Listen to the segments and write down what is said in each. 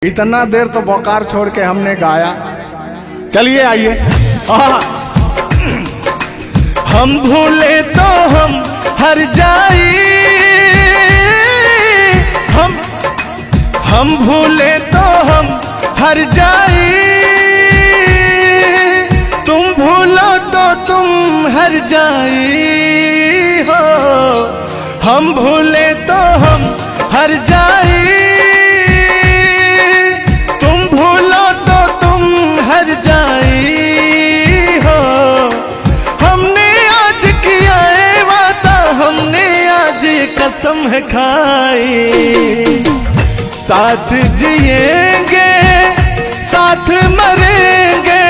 इतना देर तो बोकार छोड़ के हमने गाया। चलिए आइए। हम भूले तो हम हर जाई, हम भूले तो हम हर जाई, तुम भूलो तो तुम हर जाई हो। हम भूले तो हम हर जाई, तुम भूलो तो तुम हर जाई हो। हमने आज किया है वादा, हमने आज कसम है खाई, साथ जिएंगे साथ मरेंगे,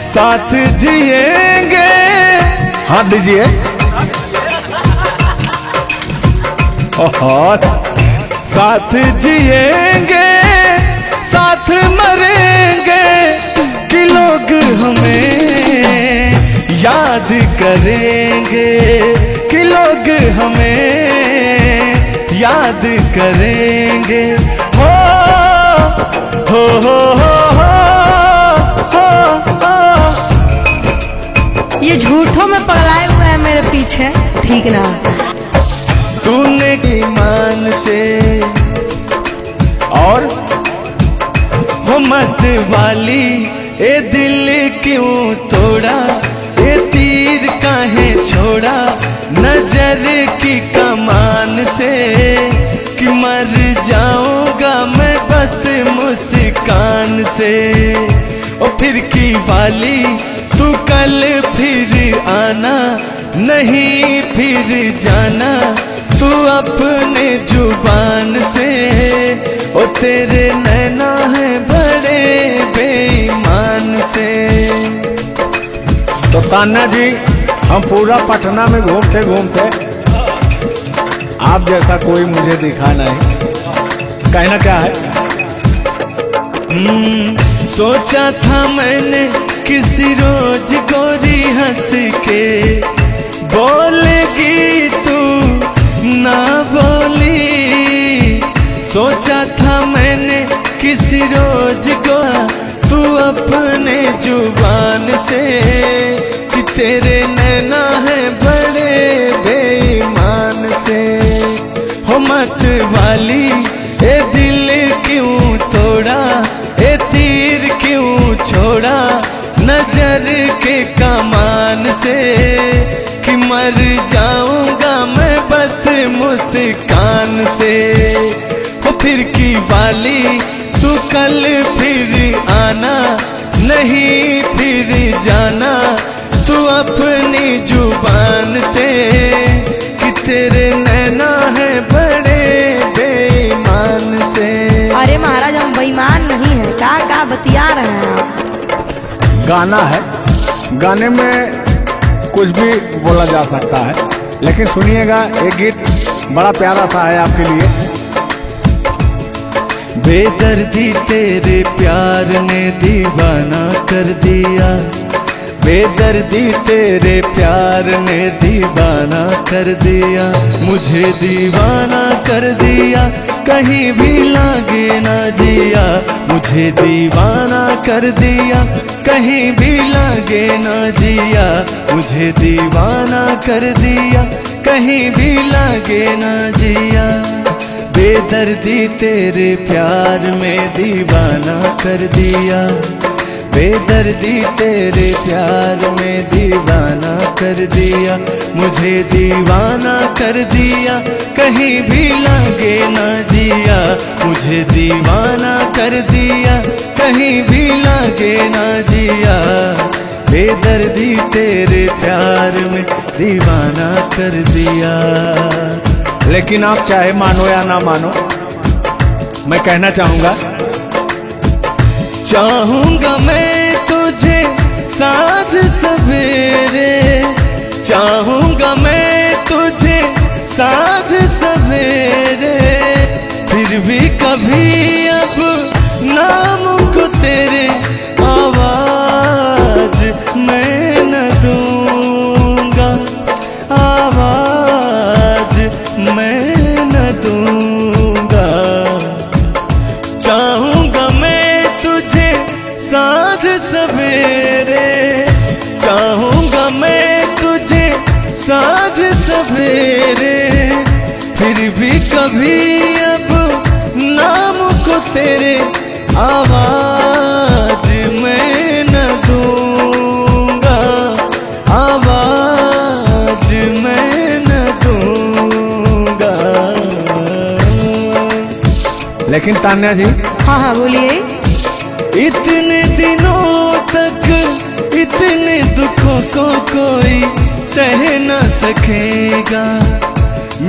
साथ जिएंगे। हाथ दीजिए। साथ जिएंगे साथ मरेंगे, कि लोग हमें याद करेंगे, कि लोग हमें याद करेंगे। हो हो हो हो हो हो। ये झूठों में पगलाए हुए हैं मेरे पीछे, ठीक ना। तूने ईमान से और हो मत वाली, ए दिल क्यों तोड़ा, ए तीर काहे छोड़ा, नजर की कमान से, कि मर जाऊंगा मैं बस मुस्कान से। ओ फिर की वाली तू कल फिर आना, नहीं फिर जाना तू अपने जुबान से। ओ तेरे नैना है बड़े बेईमान से। तो तान्या जी, हम पूरा पटना में घूमते घूमते आप जैसा कोई मुझे दिखा नहीं। कहना क्या है? सोचा था मैंने किसी रोज गोरी हंस के बोलेगी तू ना बोली, सोचा था मैंने किसी रोज को तू अपने जुबान से, कि तेरे नैना है बड़े बेईमान से। हो मत वाली, ए दिल क्यों तोड़ा, ए तीर क्यों छोड़ा, नजर के कमान से, कि मर जाऊंगा मैं बस मुस्कान से। हो फिर की वाली तू कल फिर आना, नहीं फिर जाना तू अपनी जुबान से, कि तेरे नैना है बड़े बेईमान से। अरे महाराज, हम बेईमान नहीं है, का बतिया रहे हैं आप। गाना है, गाने में कुछ भी बोला जा सकता है, लेकिन सुनिएगा, एक गीत बड़ा प्यारा सा है आपके लिए। बेदर्दी तेरे प्यार ने दीवाना कर दिया, बेदर्दी तेरे प्यार ने दीवाना कर दिया, मुझे दीवाना कर दिया, कहीं भी लागे ना जिया, मुझे दीवाना कर दिया, कहीं भी लागे ना जिया, मुझे दीवाना कर दिया, कहीं भी लागे ना जिया। बेदर्दी तेरे प्यार में दीवाना कर दिया, बेदर्दी तेरे प्यार में दीवाना कर दिया, मुझे दीवाना कर दिया, कहीं भी लागे ना जिया, मुझे दीवाना कर दिया, कहीं भी लागे ना जिया। बेदर्दी तेरे प्यार में दीवाना कर दिया। लेकिन आप चाहे मानो या ना मानो, मैं कहना चाहूंगा, चाहूंगा मैं तुझे साँझ सवेरे, चाहूंगा मैं तुझे साँझ सवेरे, फिर भी कभी अब नाम को तेरे आवाज मैं न दूंगा, आवाज मैं न दूंगा। चाहूं साँझ सवेरे, चाहूंगा मैं तुझे साँझ सवेरे, फिर भी कभी अब नाम को तेरे आवाज मैं न दूंगा, आवाज मैं न दूंगा। लेकिन तान्या जी, हाँ हाँ बोलिए। इतने दिनों तक इतने दुखों को कोई सह न सकेगा,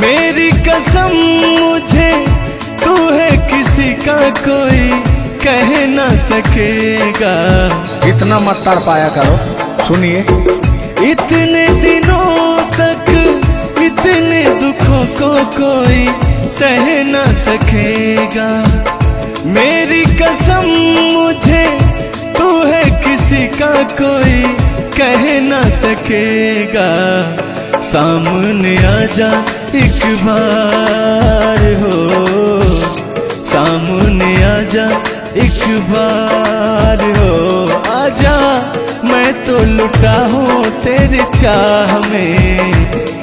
मेरी कसम मुझे तू है किसी का कोई कह न सकेगा। इतना मत तड़पाया करो, सुनिए। इतने दिनों तक इतने दुखों को कोई सह न सकेगा, मेरी कसम मुझे तू है किसी का कोई कह न सकेगा। सामने आजा एक बार हो, सामने आजा एक बार हो, आजा मैं तो लुटा हूँ तेरे चाह में,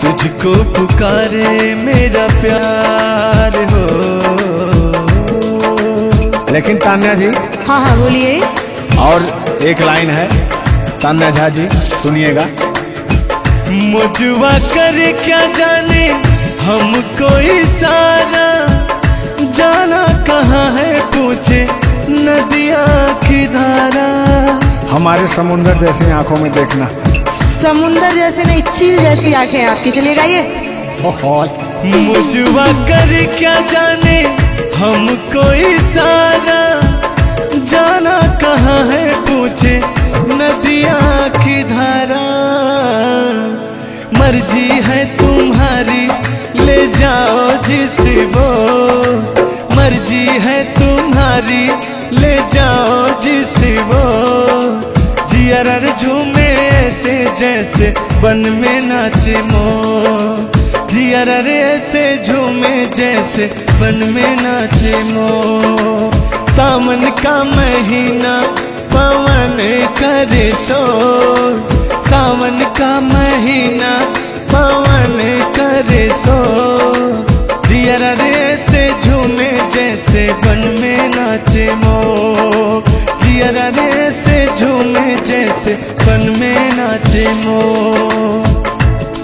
तुझको पुकारे मेरा प्यार हो। लेकिन तान्या जी, हाँ हाँ बोलिए। और एक लाइन है, तान्या झा जी सुनिएगा। मुझवा करे क्या जाने हमको इशारा, जाना कहाँ है पूछे नदिया की धारा। हमारे समुंदर जैसी आंखों में देखना। समुंदर जैसे नहीं, चील जैसी आंखें आपकी। चलिए गाइए। मुझवा करे क्या जाने हमको इशारा, जाना कहाँ है पूछे नदिया की धारा। मर्जी है तुम्हारी ले जाओ जिस वो, मर्जी है तुम्हारी ले जाओ जिस वो, जियर झूमे ऐसे जैसे बन में नाचे मो, जियर ऐसे झूमे जैसे बन में नाचे मो। सावन का महीना पवन करे शोर, सावन का महीना पवन करे शोर, जियर ऐसे झूमे जैसे बन में नाचे मो, जियर ऐसे झूमे जैसे बन में नाचे मो।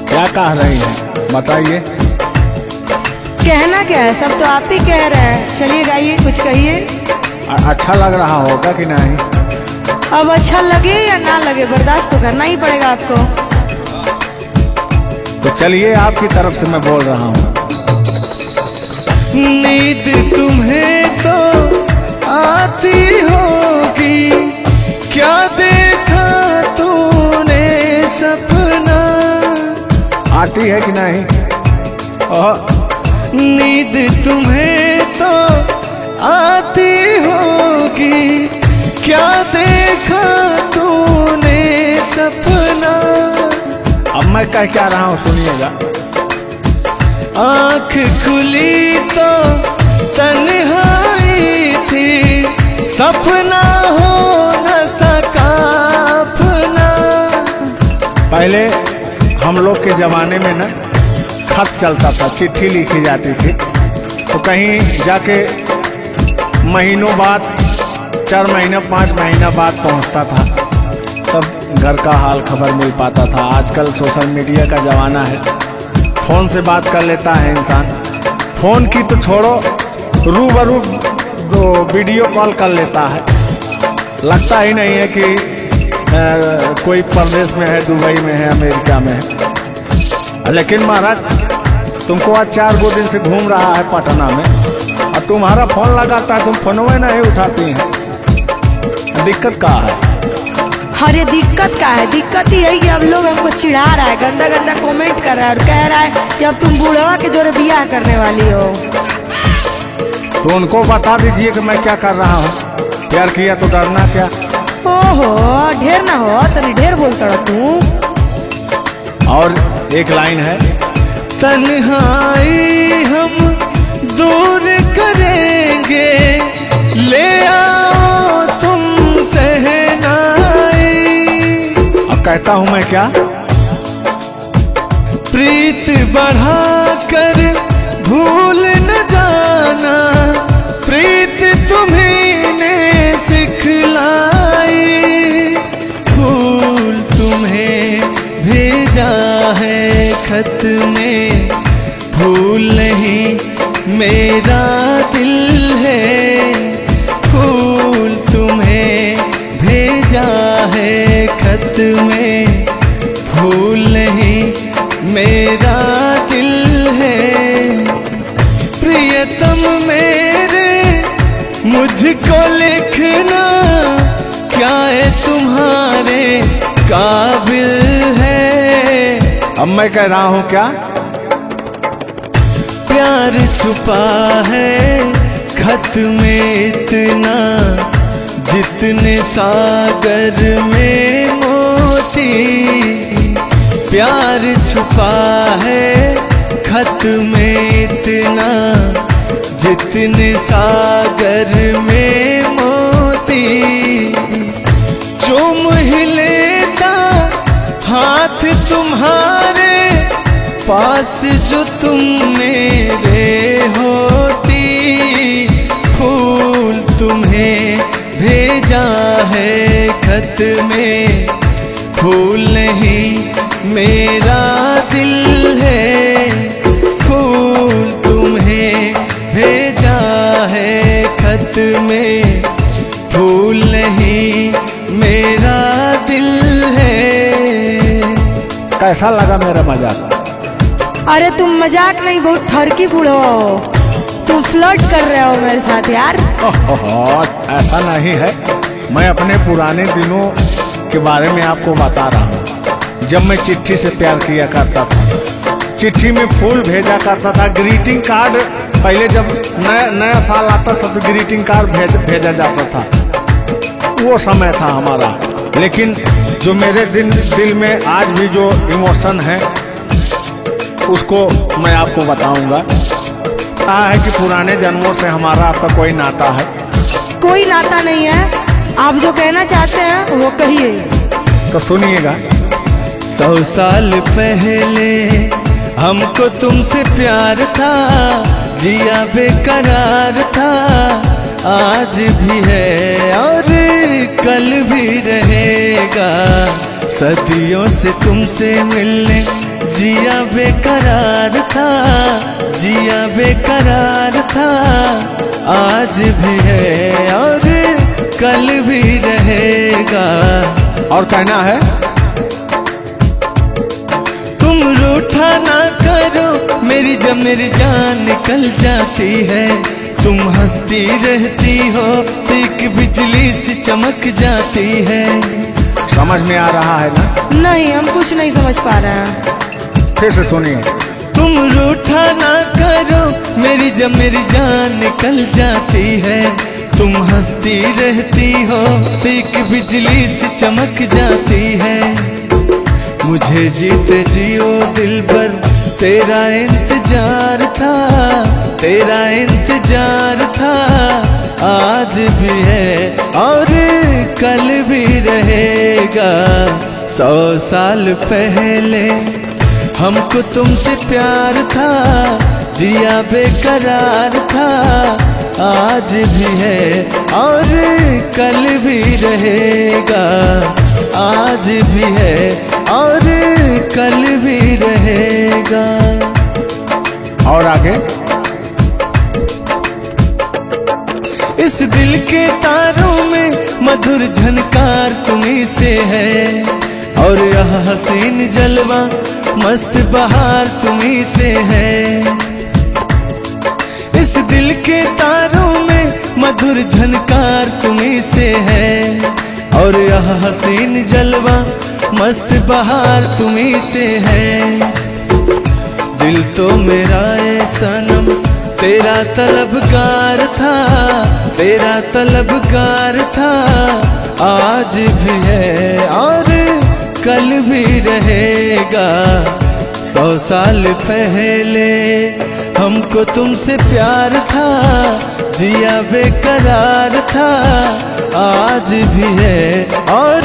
क्या कह रही हैं बताइए। कहना क्या है, सब तो आप ही कह रहे हैं। चलिए गाइए, कुछ कहिए। अच्छा लग रहा होगा कि नहीं? अब अच्छा लगे या ना लगे, बर्दाश्त तो करना ही पड़ेगा आपको। तो चलिए, आपकी तरफ से मैं बोल रहा हूँ। नींद तुम्हें तो आती होगी, क्या देखा तूने सपना। आती है कि नहीं? नींद तुम्हें तो आती होगी, क्या देखा तूने सपना। अब मैं कह क्या रहा हूँ सुनिएगा। आँख खुली तो तन्हाई थी, सपना हो न सका अपना। पहले हम लोग के जमाने में ना खत चलता था, चिट्ठी लिखी जाती थी, तो कहीं जाके महीनों बाद, 4 महीना 5 महीना बाद पहुंचता था, तब घर का हाल खबर मिल पाता था। आजकल सोशल मीडिया का ज़माना है, फ़ोन से बात कर लेता है इंसान। फ़ोन की तो छोड़ो, रूबरू वीडियो कॉल कर लेता है। लगता ही नहीं है कि कोई परदेश में है, दुबई में है, अमेरिका में है। लेकिन महाराज, तुमको आज 4 दिन से घूम रहा है पटना में, और तुम्हारा फोन लगाता है, तुम फोनवे नहीं उठाती हैं। दिक्कत कहाँ है? अरे दिक्कत क्या है? दिक्कत ही है कि अब लोग हमको चिढ़ा रहा है, गंदा गंदा कमेंट कर रहा है और कह रहा है कि अब तुम बूढ़वा के जोरे बियाह करने वाली हो। तो उनको बता दीजिए कि मैं क्या कर रहा हूँ। प्यार किया तो डरना क्या? ओहो, ढेर ना हो, तनी ढेर बोलता रहा तू। और एक लाइन है, तन्हाई हम दूर करेंगे, ले आओ तुम सह कहता हूं मैं क्या? प्रीत बढ़ाकर भूल न जाना, प्रीत तुम्हीं ने सिखलाई। फूल तुम्हें भेजा है खत में, फूल नहीं मेरा दिल है। फूल तुम्हें भेजा है खत में, फूल नहीं मेरा दिल है। प्रियतम मेरे मुझको लिखना, क्या है तुम्हारे काबिल है। अब मैं कह रहा हूं क्या? प्यार छुपा है खत में इतना, जितने सागर में मोती। प्यार छुपा है खत में इतना, जितने सागर में मोती। चूम ही लेता हाथ तुम्हारे, पास जो तुमने रे होती। फूल तुम्हें भेजा है खत में, फूल नहीं मेरा दिल है। फूल तुम्हें भेजा है खत में, फूल नहीं मेरा दिल है। कैसा लगा मेरा मजाक? अरे तुम मजाक नहीं, बहुत ठरकी बूढ़ो हो। तुम फ्लर्ट कर रहे हो मेरे साथ यार। ऐसा नहीं है, मैं अपने पुराने दिनों के बारे में आपको बता रहा हूँ। जब मैं चिट्ठी से प्यार किया करता था, चिट्ठी में फूल भेजा करता था, ग्रीटिंग कार्ड। पहले जब नया साल आता था तो ग्रीटिंग कार्ड भेजा जाता था, वो समय था हमारा। लेकिन जो मेरे दिल में आज भी जो इमोशन है, उसको मैं आपको बताऊंगा। कहा है कि पुराने जन्मों से हमारा आपका कोई नाता है। कोई नाता नहीं है, आप जो कहना चाहते हैं वो कहिए। तो सुनिएगा। 100 साल पहले हमको तुमसे प्यार था, जिया बेकरार था। आज भी है और कल भी रहेगा, सदियों से तुमसे मिलने जिया बेकरार था, जिया बेकरार था। आज भी है और कल भी रहेगा। और कहना है, तुम रूठा ना करो मेरी, जब मेरी जान निकल जाती है। तुम हंसती रहती हो, एक बिजली सी चमक जाती है। समझ में आ रहा है ना? नहीं, हम कुछ नहीं समझ पा रहे हैं। फिर से सुनिए। तुम रूठा ना करो मेरी, जब मेरी जान निकल जाती है। तुम हंसती रहती हो, एक बिजली सी चमक जाती है। मुझे जीते जियो दिल पर तेरा इंतजार था, तेरा इंतजार था। आज भी है और कल भी रहेगा। 100 साल पहले हमको तुमसे प्यार था, जिया बेकरार था। आज भी है और कल भी रहेगा। आज भी है और कल भी रहेगा। और आगे, इस दिल के तारों में मधुर झनकार तुम्हीं से है, और यह हसीन जलवा मस्त बहार तुम्हीं से है। इस दिल के तारों में मधुर झनकार तुम्हीं से है, और यह हसीन जलवा मस्त बहार तुम्हीं से है। दिल तो मेरा है सनम तेरा तलबगार था, तेरा तलबगार था। आज भी है और कल भी रहेगा। 100 साल पहले हमको तुमसे प्यार था, जिया बेकरार था। आज भी है और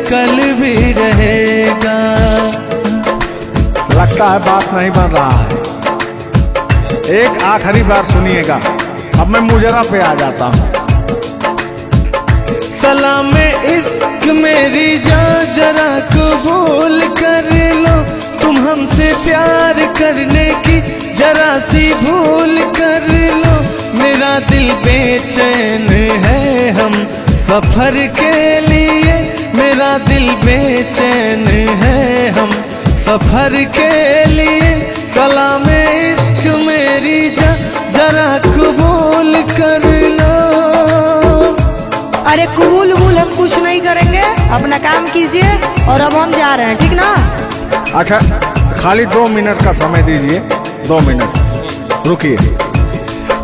कल भी रहेगा। लगता है बात नहीं बन रहा है। एक आखिरी बार सुनिएगा, अब मैं मुजरा पे आ जाता हूँ। सलाम इश्क मेरी जान जरा कबूल कर लो, तुम हमसे प्यार करने की जरा सी भूल कर लो। मेरा दिल बेचैन है हम सफर के लिए, मेरा दिल बेचैन है हम सफर के लिए। सलाम इश्क मेरी जरा कबूल कर लो। अरे कबूल वबूल हम कुछ नहीं करेंगे, अपना काम कीजिए और अब हम जा रहे हैं, ठीक ना? अच्छा, खाली 2 मिनट का समय दीजिए, 2 मिनट रुकिए।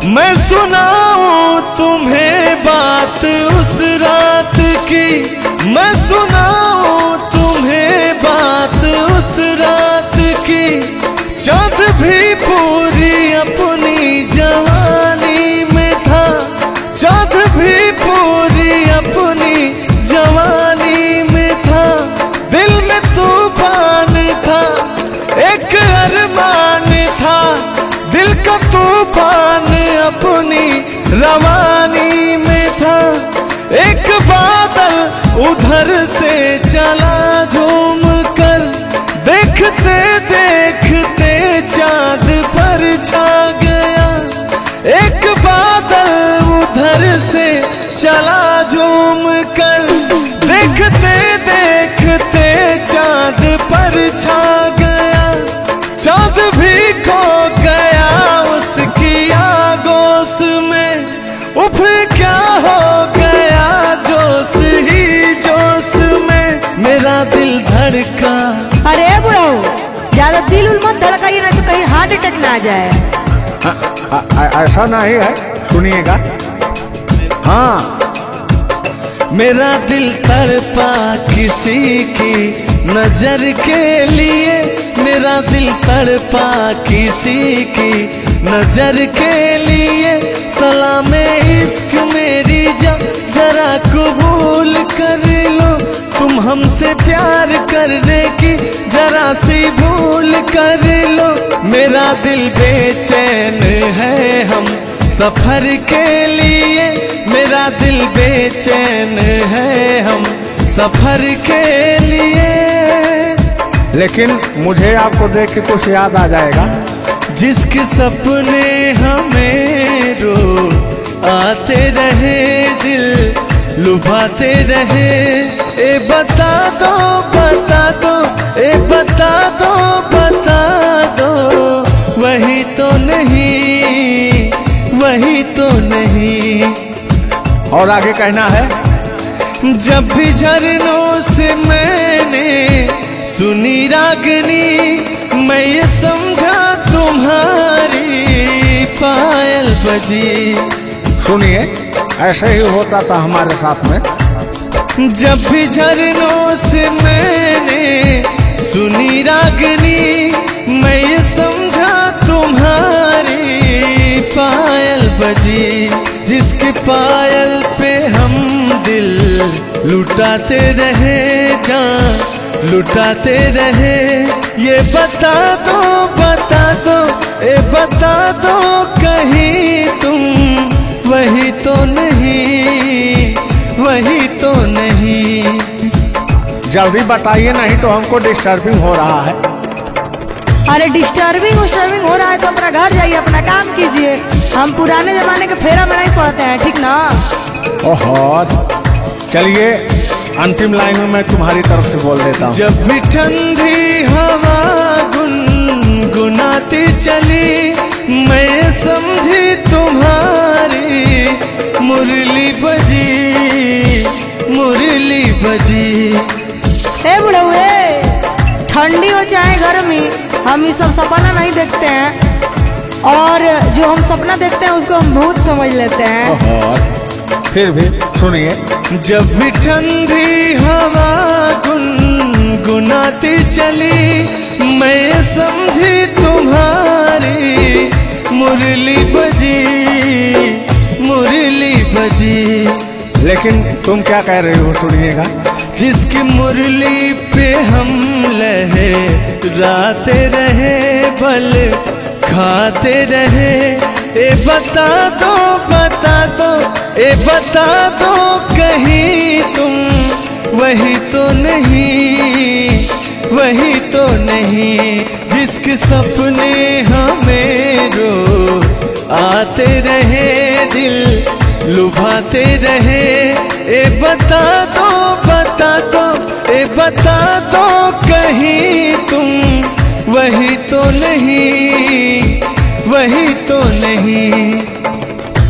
मैं सुनाऊं तुम्हें बात उस रात की, मैं सुनाऊं तुम्हें बात उस रात की। चाँद भी पूरी अपनी जवानी में था, चाँद भी पूरी अपनी जवानी में था। दिल में तूफान था, एक अरमान था, दिल का तूफान अपनी रवानी में था। एक बादल उधर से चला झूम कर, देखते देखते चाँद पर छा गया। एक बादल उधर से चला झूम कर, देखते देखते चाँद पर छा गया। चाँद भी खो गया उसकी आगोश में, उफ क्या हो गया जोश ही जोश में। मेरा दिल धड़का। अरे बुढ़ऊ, ज्यादा दिल उल मत धड़काइए ना तो कहीं हार्ट अटैक ना आ जाए। ऐसा नहीं है, सुनिएगा। हाँ, मेरा दिल तड़पा किसी की नजर के लिए, मेरा दिल तड़पा किसी की नजर के लिए। सलाम इश्क मेरी जरा कबूल कर लो, तुम हमसे प्यार करने की जरा सी भूल कर लो। मेरा दिल बेचैन है हम सफर के लिए, मेरा दिल बेचैन है हम सफर के लिए। लेकिन मुझे आपको देख के कुछ याद आ जाएगा। जिसके सपने हमें रो आते रहे, दिल लुभाते रहे। ए बता दो बता दो, ए बता दो बता दो, वही तो नहीं, वही तो नहीं। और आगे कहना है, जब भी झरनों से मैंने सुनी रागनी, मैं ये समझा तुम्हारी पायल बजी। सुनिए, ऐसे ही होता था हमारे साथ में। जब भी झरनों से मैंने सुनी रागनी, मैं ये समझा तुम्हारी पायल बजी। जिसके पायल पे हम दिल लुटाते रहे, जान लुटाते रहे। ये बता दो बता दो, ए बता दो कहीं तुम वही तो नहीं, वही तो नहीं। जल्दी बताइए, नहीं तो हमको डिस्टर्बिंग हो रहा है। अरे डिस्टर्बिंग हो रहा है तो अपना घर जाइए, अपना काम कीजिए। हम पुराने जमाने के फेरा में नहीं पड़ते हैं, ठीक ना? ओहो, चलिए अंतिम लाइन में मैं तुम्हारी तरफ से बोल देता हूँ। जब भी ठंडी हवा गुनगुनाती चली, मैं समझी तुम्हारी मुरली बजी, मुरली बजी। ए बुढ़ऊ, ठंडी हो चाहे गर्मी, हम ये सब सपना नहीं देखते हैं, और जो हम सपना देखते हैं उसको हम भूत समझ लेते हैं। ओहो, फिर भी सुनिए। जब भी ठंडी हवा गुनगुनाती चली, मैं समझी तुम्हारी मुरली बजी, मुरली बजी। लेकिन तुम क्या कह रहे हो सुनिएगा। जिसकी मुरली पे हम लहराते रहे, बल खाते रहे, ए बता दो बता दो, ए बता दो कहीं तुम वही तो नहीं, वही तो नहीं। जिसके सपने हमें रो आते रहे, दिल लुभाते रहे, ए बता दो बता दो, ए बता दो कहीं तुम वही तो नहीं, वही तो नहीं।